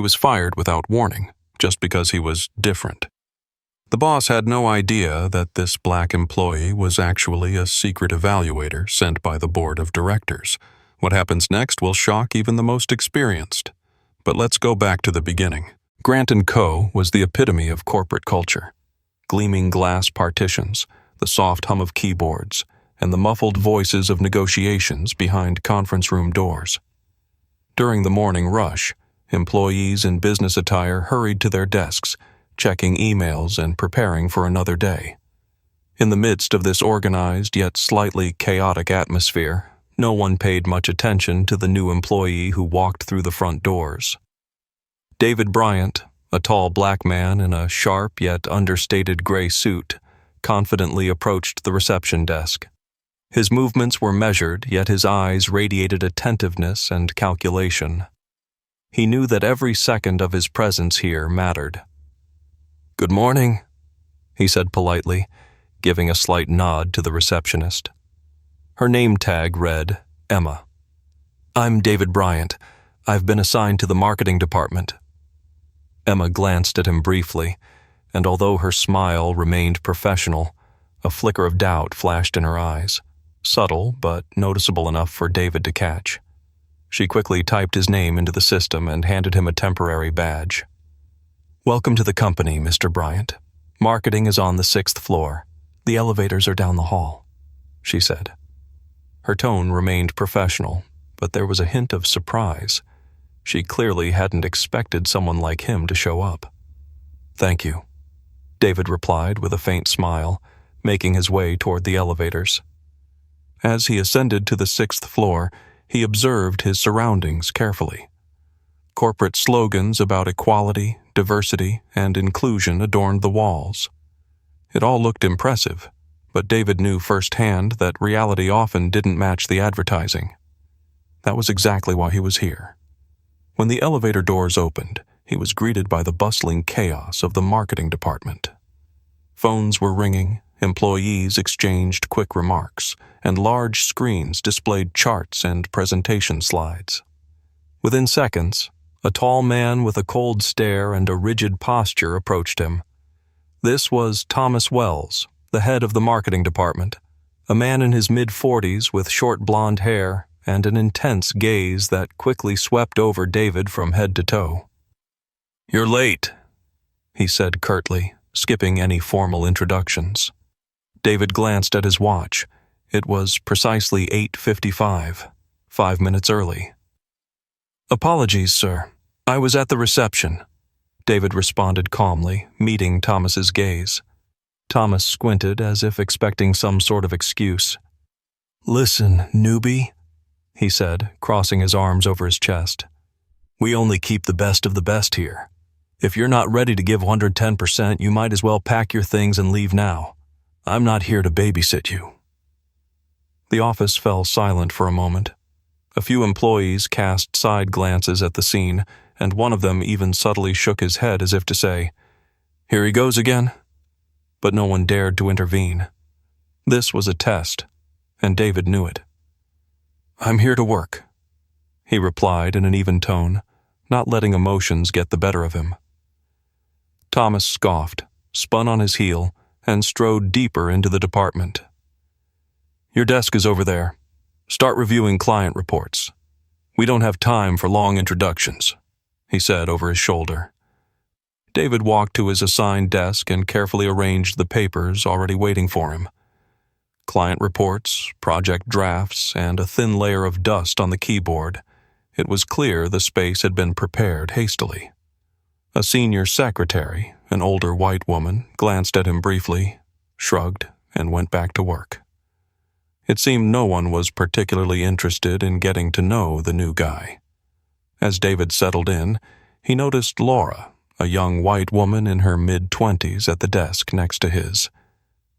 was fired without warning, just because he was different. The boss had no idea that this black employee was actually a secret evaluator sent by the board of directors. What happens next will shock even the most experienced. But let's go back to the beginning. Grant & Co. was the epitome of corporate culture. Gleaming glass partitions, the soft hum of keyboards, and the muffled voices of negotiations behind conference room doors. During the morning rush, employees in business attire hurried to their desks, checking emails and preparing for another day. In the midst of this organized yet slightly chaotic atmosphere, no one paid much attention to the new employee who walked through the front doors. David Bryant, a tall black man in a sharp yet understated gray suit, confidently approached the reception desk. His movements were measured, yet his eyes radiated attentiveness and calculation. He knew that every second of his presence here mattered. "Good morning," he said politely, giving a slight nod to the receptionist. Her name tag read, Emma. "I'm David Bryant. I've been assigned to the marketing department." Emma glanced at him briefly, and although her smile remained professional, a flicker of doubt flashed in her eyes, subtle but noticeable enough for David to catch. She quickly typed his name into the system and handed him a temporary badge. "Welcome to the company, Mr. Bryant. Marketing is on the 6th floor. The elevators are down the hall," she said. Her tone remained professional, but there was a hint of surprise. She clearly hadn't expected someone like him to show up. "Thank you," David replied with a faint smile, making his way toward the elevators. As he ascended to the 6th floor, he observed his surroundings carefully. Corporate slogans about equality, diversity, and inclusion adorned the walls. It all looked impressive, but David knew firsthand that reality often didn't match the advertising. That was exactly why he was here. When the elevator doors opened, he was greeted by the bustling chaos of the marketing department. Phones were ringing, employees exchanged quick remarks, and large screens displayed charts and presentation slides. Within seconds, a tall man with a cold stare and a rigid posture approached him. This was Thomas Wells, the head of the marketing department, a man in his mid-40s with short blonde hair and an intense gaze that quickly swept over David from head to toe. "You're late," he said curtly, skipping any formal introductions. David glanced at his watch. It was precisely 8:55, 5 minutes early. "Apologies, sir. I was at the reception," David responded calmly, meeting Thomas's gaze. Thomas squinted as if expecting some sort of excuse. "Listen, newbie," he said, crossing his arms over his chest. "We only keep the best of the best here. If you're not ready to give 110%, you might as well pack your things and leave now. I'm not here to babysit you." The office fell silent for a moment. A few employees cast side glances at the scene, and one of them even subtly shook his head as if to say, "Here he goes again." But no one dared to intervene. This was a test, and David knew it. "I'm here to work," he replied in an even tone, not letting emotions get the better of him. Thomas scoffed, spun on his heel, and strode deeper into the department. "Your desk is over there. Start reviewing client reports. We don't have time for long introductions," he said over his shoulder. David walked to his assigned desk and carefully arranged the papers already waiting for him. Client reports, project drafts, and a thin layer of dust on the keyboard. It was clear the space had been prepared hastily. A senior secretary, an older white woman, glanced at him briefly, shrugged, and went back to work. It seemed no one was particularly interested in getting to know the new guy. As David settled in, he noticed Laura, a young white woman in her mid-20s, at the desk next to his.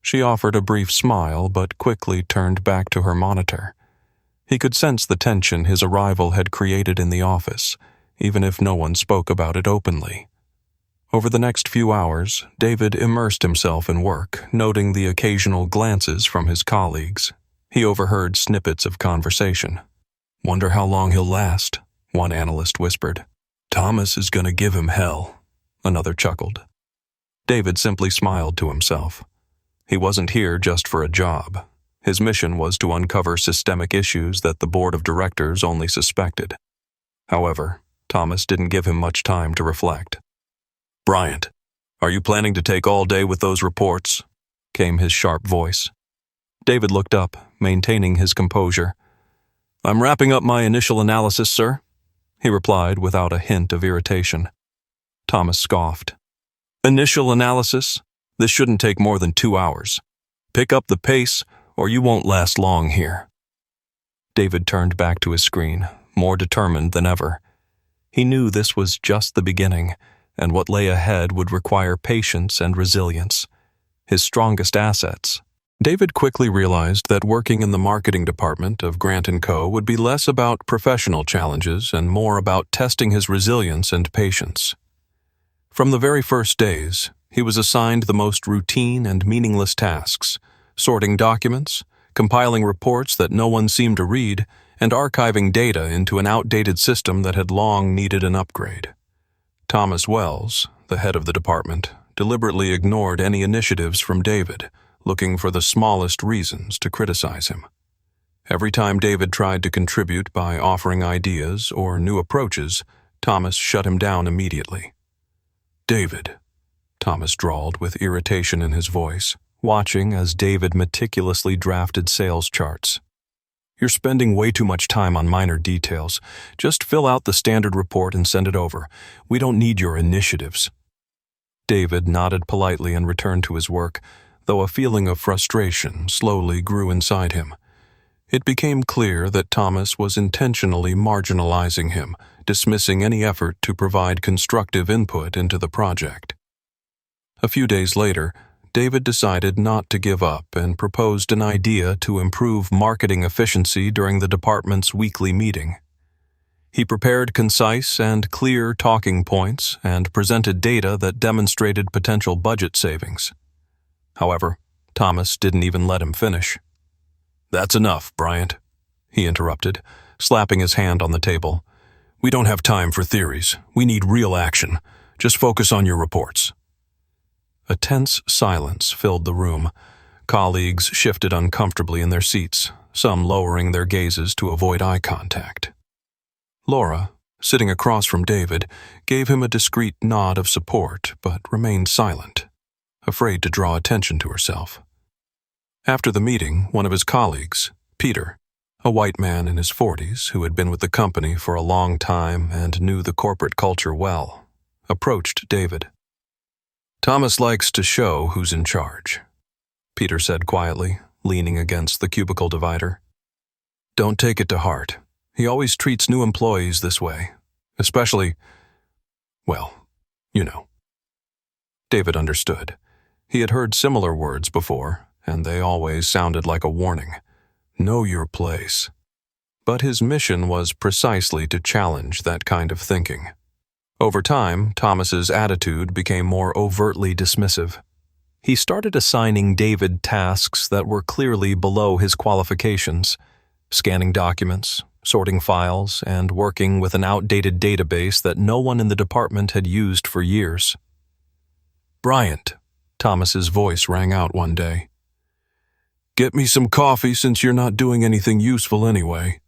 She offered a brief smile but quickly turned back to her monitor. He could sense the tension his arrival had created in the office, even if no one spoke about it openly. Over the next few hours, David immersed himself in work, noting the occasional glances from his colleagues. He overheard snippets of conversation. "Wonder how long he'll last," one analyst whispered. Thomas is going to give him hell, another chuckled. David simply smiled to himself. He wasn't here just for a job. His mission was to uncover systemic issues that the board of directors only suspected. However, Thomas didn't give him much time to reflect. "Bryant, are you planning to take all day with those reports?" came his sharp voice. David looked up, maintaining his composure. "I'm wrapping up my initial analysis, sir," he replied without a hint of irritation. Thomas scoffed. "Initial analysis? This shouldn't take more than 2 hours. Pick up the pace, or you won't last long here." David turned back to his screen, more determined than ever. He knew this was just the beginning, and what lay ahead would require patience and resilience, his strongest assets. David quickly realized that working in the marketing department of Grant & Co. would be less about professional challenges and more about testing his resilience and patience. From the very first days, he was assigned the most routine and meaningless tasks, sorting documents, compiling reports that no one seemed to read, and archiving data into an outdated system that had long needed an upgrade. Thomas Wells, the head of the department, deliberately ignored any initiatives from David, looking for the smallest reasons to criticize him. Every time David tried to contribute by offering ideas or new approaches, Thomas shut him down immediately. "David," Thomas drawled with irritation in his voice, watching as David meticulously drafted sales charts. "You're spending way too much time on minor details. Just fill out the standard report and send it over. We don't need your initiatives." David nodded politely and returned to his work, though a feeling of frustration slowly grew inside him. It became clear that Thomas was intentionally marginalizing him, dismissing any effort to provide constructive input into the project. A few days later, David decided not to give up and proposed an idea to improve marketing efficiency during the department's weekly meeting. He prepared concise and clear talking points and presented data that demonstrated potential budget savings. However, Thomas didn't even let him finish. "That's enough, Bryant," he interrupted, slapping his hand on the table. "We don't have time for theories. We need real action. Just focus on your reports." A tense silence filled the room. Colleagues shifted uncomfortably in their seats, some lowering their gazes to avoid eye contact. Laura, sitting across from David, gave him a discreet nod of support but remained silent, afraid to draw attention to herself. After the meeting, one of his colleagues, Peter, a white man in his 40s who had been with the company for a long time and knew the corporate culture well, approached David. "Thomas likes to show who's in charge," Peter said quietly, leaning against the cubicle divider. "Don't take it to heart. He always treats new employees this way, especially, well, you know." David understood. He had heard similar words before, and they always sounded like a warning. Know your place. But his mission was precisely to challenge that kind of thinking. Over time, Thomas's attitude became more overtly dismissive. He started assigning David tasks that were clearly below his qualifications, scanning documents, sorting files, and working with an outdated database that no one in the department had used for years. "Bryant," Thomas's voice rang out one day. "Get me some coffee since you're not doing anything useful anyway."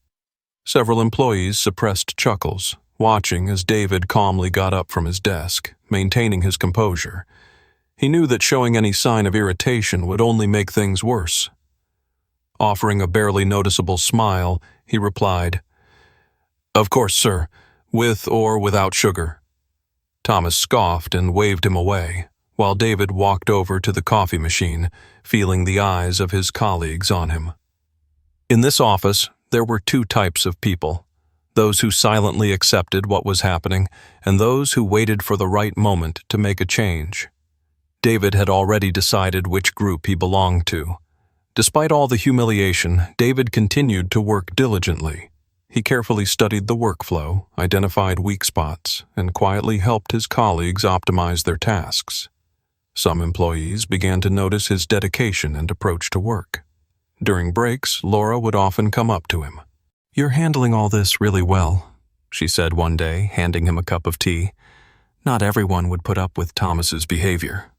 Several employees suppressed chuckles, watching as David calmly got up from his desk, maintaining his composure. He knew that showing any sign of irritation would only make things worse. Offering a barely noticeable smile, he replied, "Of course, sir, with or without sugar." Thomas scoffed and waved him away, while David walked over to the coffee machine, feeling the eyes of his colleagues on him. In this office, there were two types of people: those who silently accepted what was happening, and those who waited for the right moment to make a change. David had already decided which group he belonged to. Despite all the humiliation, David continued to work diligently. He carefully studied the workflow, identified weak spots, and quietly helped his colleagues optimize their tasks. Some employees began to notice his dedication and approach to work. During breaks, Laura would often come up to him. "You're handling all this really well," she said one day, handing him a cup of tea. Not everyone would put up with Thomas's behavior.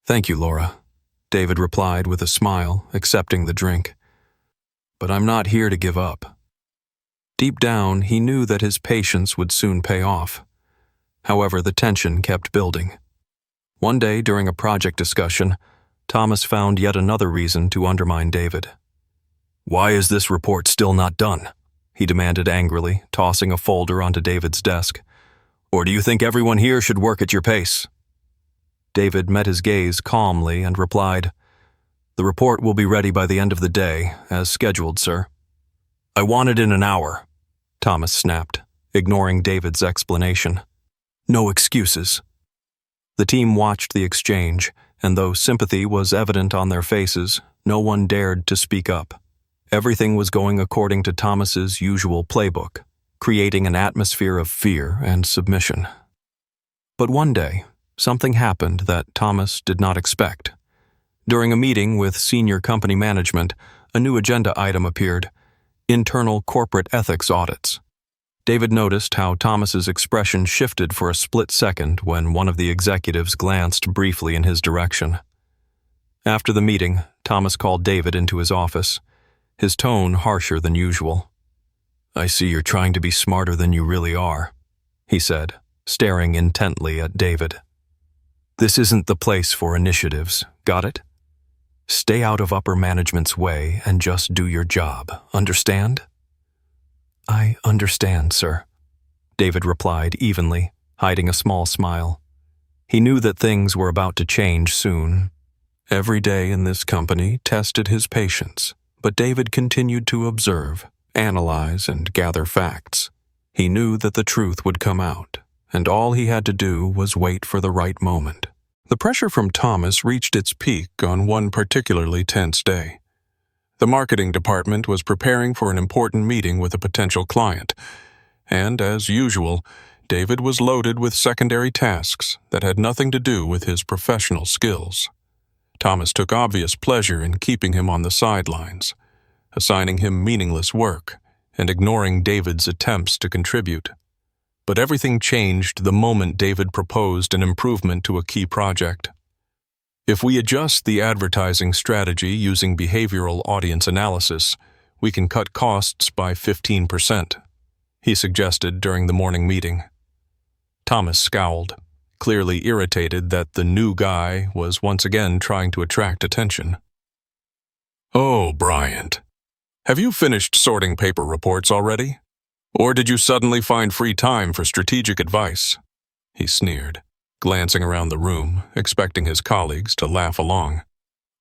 "Thank you, Laura," David replied with a smile, accepting the drink. "But I'm not here to give up." Deep down, he knew that his patience would soon pay off. However, the tension kept building. One day, during a project discussion, Thomas found yet another reason to undermine David. "Why is this report still not done?" he demanded angrily, tossing a folder onto David's desk. "Or do you think everyone here should work at your pace?" David met his gaze calmly and replied, "The report will be ready by the end of the day, as scheduled, sir." "I want it in an hour," Thomas snapped, ignoring David's explanation. "No excuses." The team watched the exchange, and though sympathy was evident on their faces, no one dared to speak up. Everything was going according to Thomas's usual playbook, creating an atmosphere of fear and submission. But one day, something happened that Thomas did not expect. During a meeting with senior company management, a new agenda item appeared: internal corporate ethics audits. David noticed how Thomas's expression shifted for a split second when one of the executives glanced briefly in his direction. After the meeting, Thomas called David into his office, his tone harsher than usual. "I see you're trying to be smarter than you really are," he said, staring intently at David. "This isn't the place for initiatives, got it? Stay out of upper management's way and just do your job, understand?" "I understand, sir," David replied evenly, hiding a small smile. He knew that things were about to change soon. Every day in this company tested his patience, but David continued to observe, analyze, and gather facts. He knew that the truth would come out, and all he had to do was wait for the right moment. The pressure from Thomas reached its peak on one particularly tense day. The marketing department was preparing for an important meeting with a potential client, and, as usual, David was loaded with secondary tasks that had nothing to do with his professional skills. Thomas took obvious pleasure in keeping him on the sidelines, assigning him meaningless work and ignoring David's attempts to contribute. But everything changed the moment David proposed an improvement to a key project. "If we adjust the advertising strategy using behavioral audience analysis, we can cut costs by 15%, he suggested during the morning meeting. Thomas scowled, clearly irritated that the new guy was once again trying to attract attention. "Oh, Bryant, have you finished sorting paper reports already? Or did you suddenly find free time for strategic advice?" he sneered, glancing around the room, expecting his colleagues to laugh along.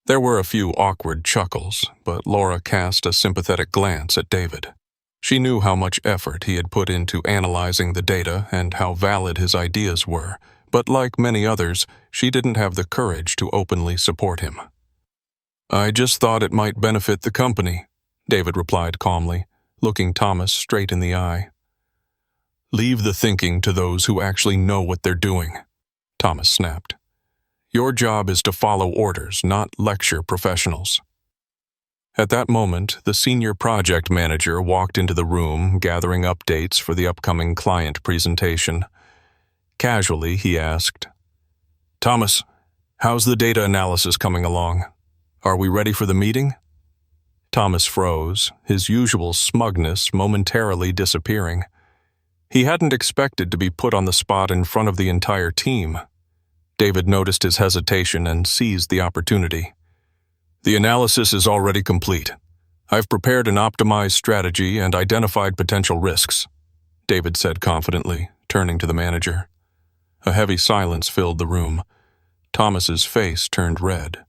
There were a few awkward chuckles, but Laura cast a sympathetic glance at David. She knew how much effort he had put into analyzing the data and how valid his ideas were, but like many others, she didn't have the courage to openly support him. "I just thought it might benefit the company," David replied calmly, looking Thomas straight in the eye. "Leave the thinking to those who actually know what they're doing," Thomas snapped. "Your job is to follow orders, not lecture professionals." At that moment, the senior project manager walked into the room, gathering updates for the upcoming client presentation. Casually, he asked, "Thomas, how's the data analysis coming along? Are we ready for the meeting?" Thomas froze, his usual smugness momentarily disappearing. He hadn't expected to be put on the spot in front of the entire team. David noticed his hesitation and seized the opportunity. "The analysis is already complete. I've prepared an optimized strategy and identified potential risks," David said confidently, turning to the manager. A heavy silence filled the room. Thomas's face turned red.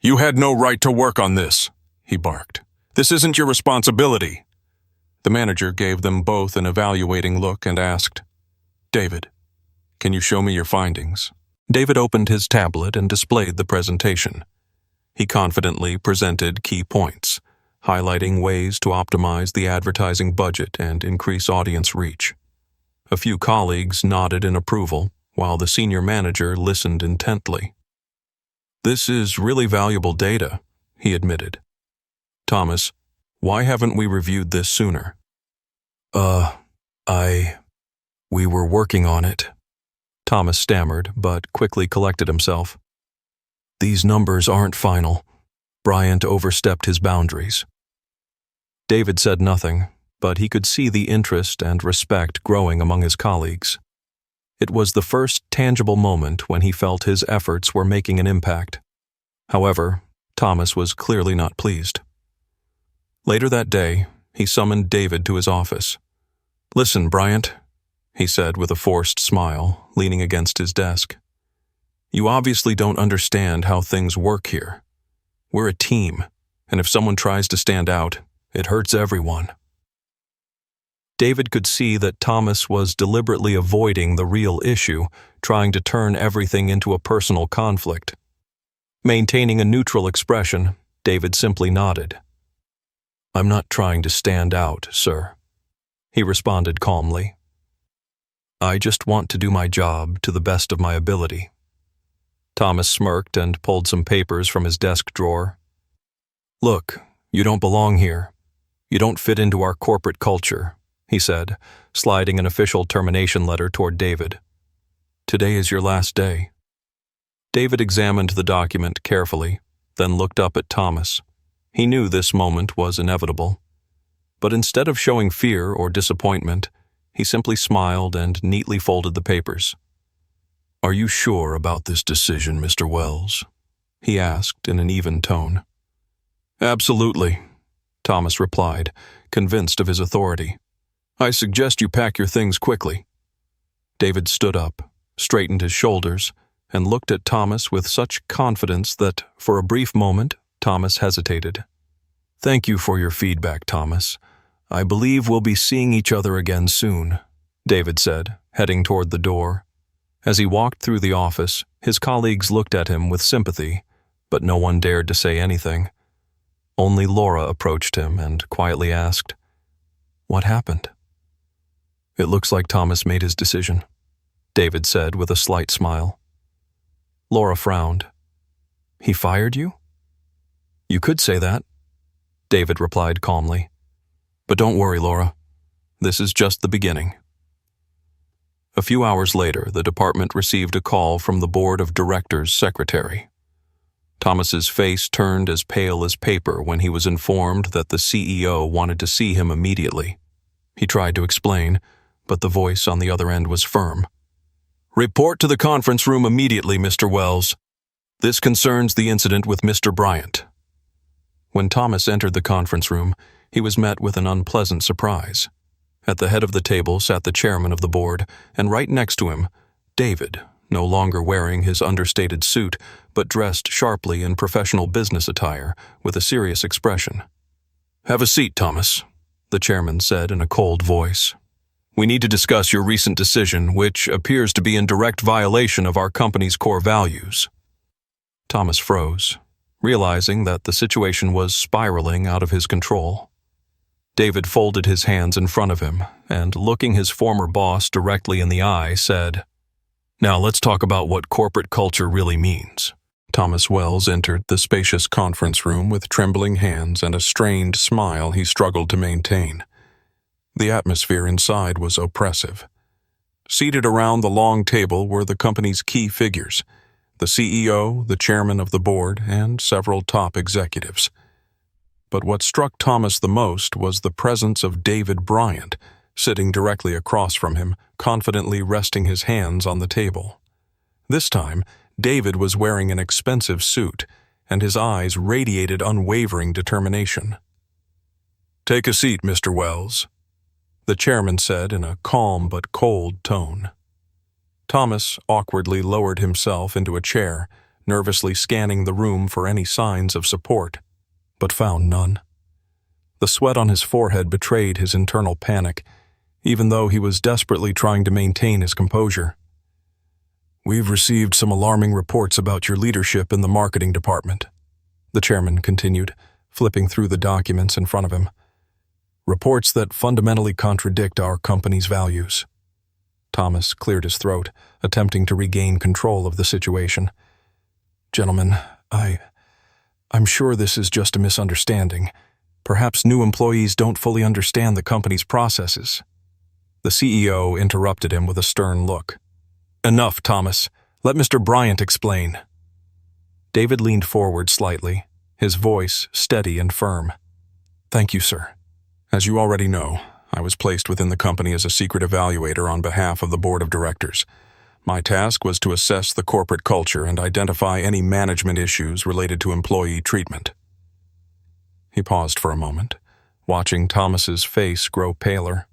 "You had no right to work on this," he barked. "This isn't your responsibility." The manager gave them both an evaluating look and asked, "David, can you show me your findings?" David opened his tablet and displayed the presentation. He confidently presented key points, highlighting ways to optimize the advertising budget and increase audience reach. A few colleagues nodded in approval, while the senior manager listened intently. "This is really valuable data," he admitted. "Thomas, why haven't we reviewed this sooner?" We were working on it, Thomas stammered, but quickly collected himself. These numbers aren't final. Bryant overstepped his boundaries. David said nothing, but he could see the interest and respect growing among his colleagues. It was the first tangible moment when he felt his efforts were making an impact. However, Thomas was clearly not pleased. Later that day, he summoned David to his office. "Listen, Bryant," he said with a forced smile, leaning against his desk. "You obviously don't understand how things work here. We're a team, and if someone tries to stand out, it hurts everyone." David could see that Thomas was deliberately avoiding the real issue, trying to turn everything into a personal conflict. Maintaining a neutral expression, David simply nodded. "I'm not trying to stand out, sir," he responded calmly. "I just want to do my job to the best of my ability." Thomas smirked and pulled some papers from his desk drawer. "Look, you don't belong here. You don't fit into our corporate culture," he said, sliding an official termination letter toward David. "Today is your last day." David examined the document carefully, then looked up at Thomas. He knew this moment was inevitable. But instead of showing fear or disappointment, he simply smiled and neatly folded the papers. "Are you sure about this decision, Mr. Wells?" he asked in an even tone. "Absolutely," Thomas replied, convinced of his authority. "I suggest you pack your things quickly." David stood up, straightened his shoulders, and looked at Thomas with such confidence that, for a brief moment, Thomas hesitated. "Thank you for your feedback, Thomas. I believe we'll be seeing each other again soon," David said, heading toward the door. As he walked through the office, his colleagues looked at him with sympathy, but no one dared to say anything. Only Laura approached him and quietly asked, "What happened?" "It looks like Thomas made his decision," David said with a slight smile. Laura frowned. "He fired you?" "You could say that," David replied calmly. "But don't worry, Laura. This is just the beginning." A few hours later, the department received a call from the board of directors' secretary. Thomas's face turned as pale as paper when he was informed that the CEO wanted to see him immediately. He tried to explain, but the voice on the other end was firm. "Report to the conference room immediately, Mr. Wells. This concerns the incident with Mr. Bryant." When Thomas entered the conference room, he was met with an unpleasant surprise. At the head of the table sat the chairman of the board, and right next to him, David, no longer wearing his understated suit, but dressed sharply in professional business attire, with a serious expression. "Have a seat, Thomas," the chairman said in a cold voice. "We need to discuss your recent decision, which appears to be in direct violation of our company's core values." Thomas froze, realizing that the situation was spiraling out of his control. David folded his hands in front of him and, looking his former boss directly in the eye, said, "Now let's talk about what corporate culture really means." Thomas Wells entered the spacious conference room with trembling hands and a strained smile he struggled to maintain. The atmosphere inside was oppressive. Seated around the long table were the company's key figures, the CEO, the chairman of the board, and several top executives. But what struck Thomas the most was the presence of David Bryant, sitting directly across from him, confidently resting his hands on the table. This time, David was wearing an expensive suit, and his eyes radiated unwavering determination. "Take a seat, Mr. Wells," the chairman said in a calm but cold tone. Thomas awkwardly lowered himself into a chair, nervously scanning the room for any signs of support, but found none. The sweat on his forehead betrayed his internal panic, even though he was desperately trying to maintain his composure. "We've received some alarming reports about your leadership in the marketing department," the chairman continued, flipping through the documents in front of him. "Reports that fundamentally contradict our company's values." Thomas cleared his throat, attempting to regain control of the situation. "Gentlemen, I'm sure this is just a misunderstanding. Perhaps new employees don't fully understand the company's processes." The CEO interrupted him with a stern look. "Enough, Thomas. Let Mr. Bryant explain." David leaned forward slightly, his voice steady and firm. "Thank you, sir. As you already know, I was placed within the company as a secret evaluator on behalf of the board of directors. My task was to assess the corporate culture and identify any management issues related to employee treatment." He paused for a moment, watching Thomas's face grow paler.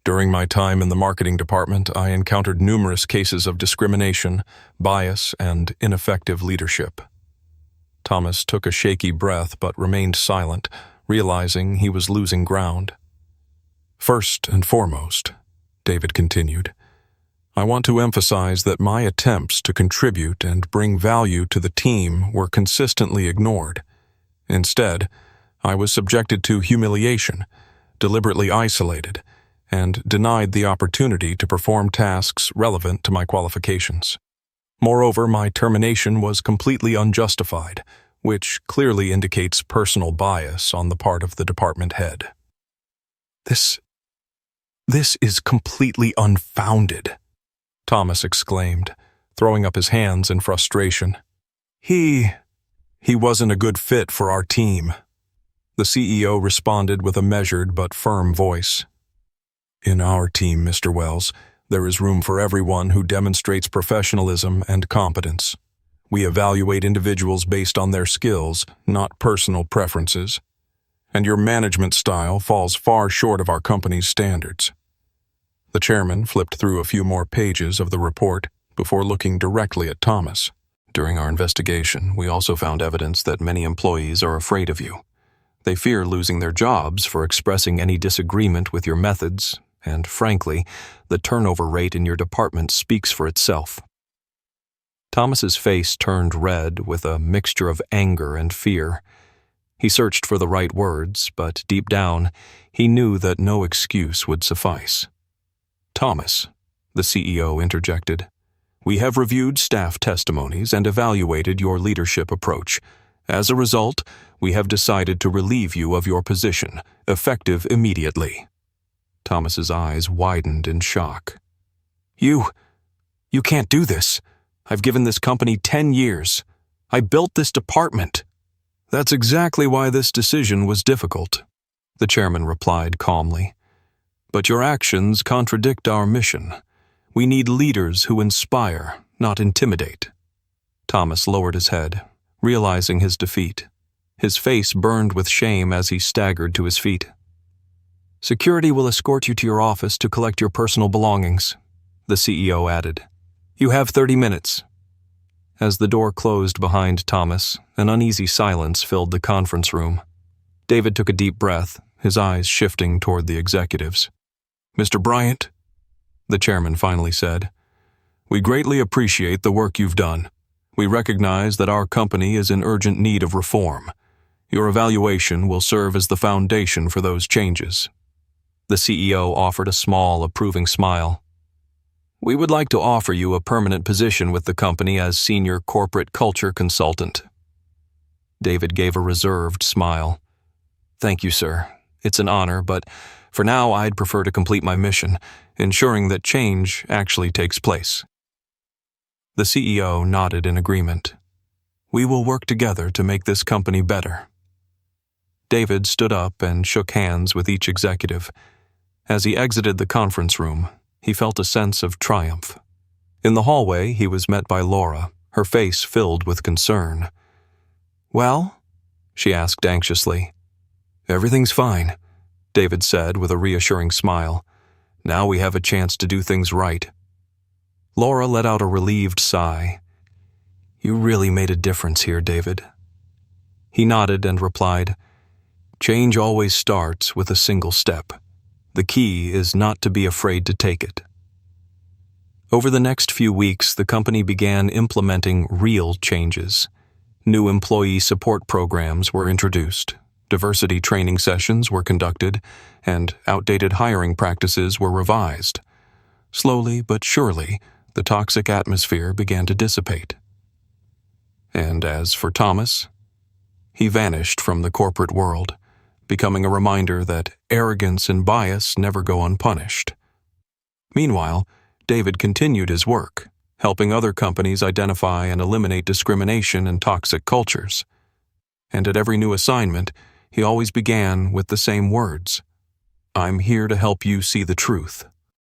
"During my time in the marketing department, I encountered numerous cases of discrimination, bias, and ineffective leadership." Thomas took a shaky breath but remained silent, realizing he was losing ground. "First and foremost," David continued, "I want to emphasize that my attempts to contribute and bring value to the team were consistently ignored. Instead, I was subjected to humiliation, deliberately isolated, and denied the opportunity to perform tasks relevant to my qualifications. Moreover, my termination was completely unjustified, which clearly indicates personal bias on the part of the department head." This is completely unfounded," Thomas exclaimed, throwing up his hands in frustration. He wasn't a good fit for our team," the CEO responded with a measured but firm voice. "In our team, Mr. Wells, there is room for everyone who demonstrates professionalism and competence. We evaluate individuals based on their skills, not personal preferences. And your management style falls far short of our company's standards." The chairman flipped through a few more pages of the report before looking directly at Thomas. "During our investigation, we also found evidence that many employees are afraid of you. They fear losing their jobs for expressing any disagreement with your methods, and frankly, the turnover rate in your department speaks for itself." Thomas's face turned red with a mixture of anger and fear. He searched for the right words, but deep down, he knew that no excuse would suffice. "Thomas," the CEO interjected, "we have reviewed staff testimonies and evaluated your leadership approach. As a result, we have decided to relieve you of your position, effective immediately." Thomas's eyes widened in shock. You can't do this. I've given this company 10 years. I built this department." "That's exactly why this decision was difficult," the chairman replied calmly. "But your actions contradict our mission. We need leaders who inspire, not intimidate." Thomas lowered his head, realizing his defeat. His face burned with shame as he staggered to his feet. "Security will escort you to your office to collect your personal belongings," the CEO added. "You have 30 minutes. As the door closed behind Thomas, an uneasy silence filled the conference room. David took a deep breath, his eyes shifting toward the executives. "Mr. Bryant," the chairman finally said, "we greatly appreciate the work you've done. We recognize that our company is in urgent need of reform. Your evaluation will serve as the foundation for those changes." The CEO offered a small, approving smile. "We would like to offer you a permanent position with the company as Senior Corporate Culture Consultant." David gave a reserved smile. "Thank you, sir. It's an honor, but for now I'd prefer to complete my mission, ensuring that change actually takes place." The CEO nodded in agreement. "We will work together to make this company better." David stood up and shook hands with each executive. As he exited the conference room, he felt a sense of triumph. In the hallway, he was met by Laura, her face filled with concern. "Well?" she asked anxiously. "Everything's fine," David said with a reassuring smile. "Now we have a chance to do things right." Laura let out a relieved sigh. "You really made a difference here, David." He nodded and replied, "Change always starts with a single step. The key is not to be afraid to take it." Over the next few weeks, the company began implementing real changes. New employee support programs were introduced, diversity training sessions were conducted, and outdated hiring practices were revised. Slowly but surely, the toxic atmosphere began to dissipate. And as for Thomas, he vanished from the corporate world, becoming a reminder that arrogance and bias never go unpunished. Meanwhile, David continued his work, helping other companies identify and eliminate discrimination and toxic cultures. And at every new assignment, he always began with the same words: "I'm here to help you see the truth."